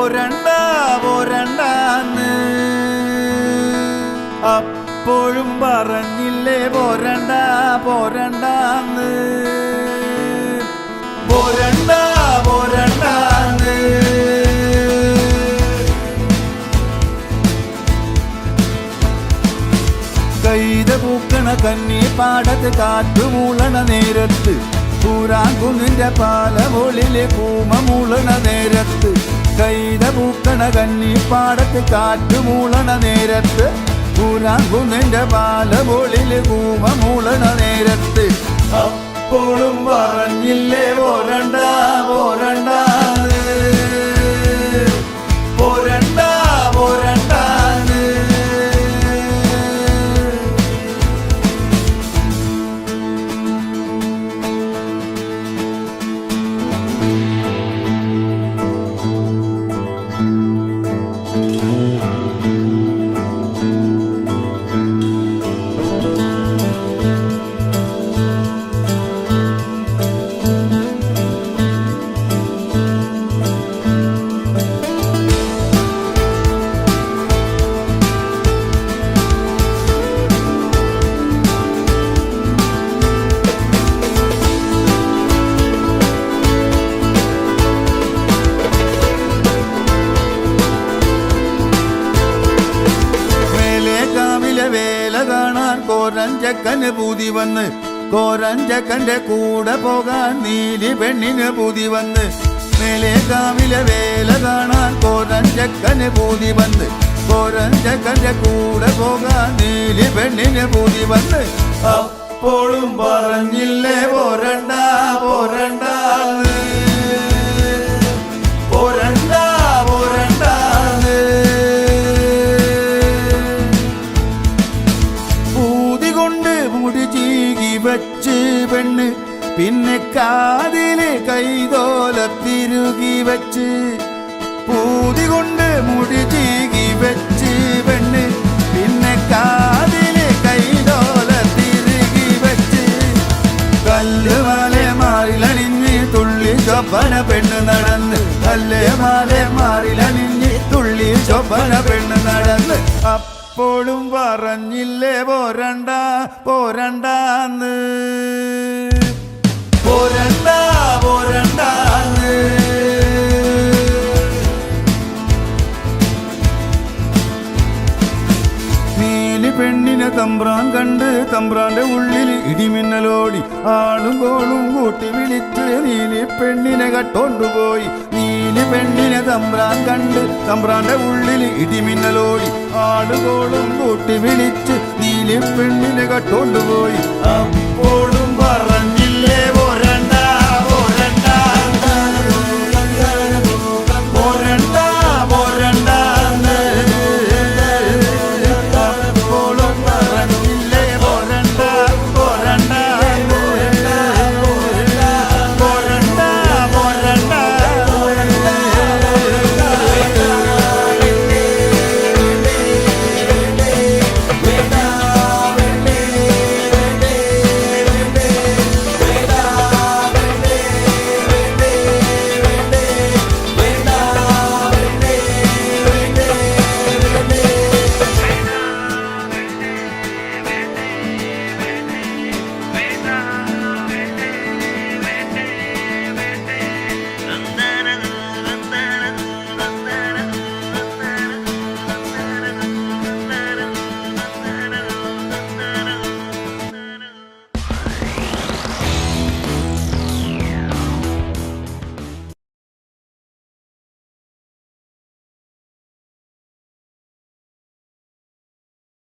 പോരണ്ട പോരണ്ടാന്ന് അപ്പോഴും പറഞ്ഞില്ലേ പോരണ്ട പോരണ്ടാന്ന് പോരണ്ട പോരണ്ടാന്ന് കൈത പൂക്കണ കന്നി പാടത്ത് കാറ്റുമൂളണ നേരത്ത് പൂരാങ്കുന്നിന്റെ പാലമൊളിലെ കൂമ മൂളണ നേരത്ത് കൈത പൂക്കണ കന്നി പാടത്ത് കാറ്റുമൂളണ നേരത്ത് പൂരാങ്കുന്നിന്റെ പാലമൊളിലെ കൂമ മൂളണ നേരത്ത് അപ്പോഴും പറഞ്ഞില്ലേ പോരണ്ട പോരണ്ട പോരണ്ട പോരണ്ടാന്ന് വേല കാണാൻ കോരഞ്ചക്കന് പൂതി വന്ന് കോരഞ്ചക്കന്റെ കൂടെ പോകാൻ നീലി പെണ്ണിന് പൂതി വന്ന് മേലേക്കാവിലെ വേല കാണാൻ കോരഞ്ചക്കന് പൂതി വന്ന് കോരഞ്ചക്കന്റെ കൂടെ പോകാൻ നീലി പെണ്ണിന് പൂതി വന്ന് അപ്പോഴും പറഞ്ഞില്ലേ പോരണ്ട പോരണ്ട പോരണ്ട പോരണ്ടാന്ന് മുടി ചീകി വച്ച് പെണ്ണ് പിന്നെ കാതില് കൈതോല തിരുകി വച്ച് പൂതി കൊണ്ട് മുടി ചീകി വെച്ച് പെണ്ണ് പിന്നെ കാതില് കൈതോല തിരുകി വെച്ച് കല്ല് മാലെ മാറിലണിഞ്ഞ് തുള്ളി ചൊപ്പന പെണ്ണ് നടന്ന് കല്ല് മാലെ മാറിലണിഞ്ഞ് തുള്ളി ചൊപ്പന പെണ്ണ് നടന്ന് അപ്പോഴും പറഞ്ഞില്ലേ പോരണ്ട പോരണ്ടാന്ന് പോരണ്ട പോരണ്ടാന്ന് നീലി പെണ്ണിനെ തമ്പ്രാൻ കണ്ട് തമ്പ്രാന്റെ ഉള്ളിൽ ഇടിമിന്നലോടി ആളും കോളും കൂട്ടി വിളിച്ച് നീലി പെണ്ണിനെ കട്ടോണ്ടുപോയി നീലി പെണ്ണിനെ തമ്പ്രാൻ കണ്ട് തമ്പ്രാന്റെ ഉള്ളിൽ ഇടിമിന്നലോടി ആളുകോളും കൂട്ടി വിളിച്ച് നീലി പെണ്ണിനെ കട്ടോണ്ടുപോയി അപ്പോഴും പറഞ്ഞു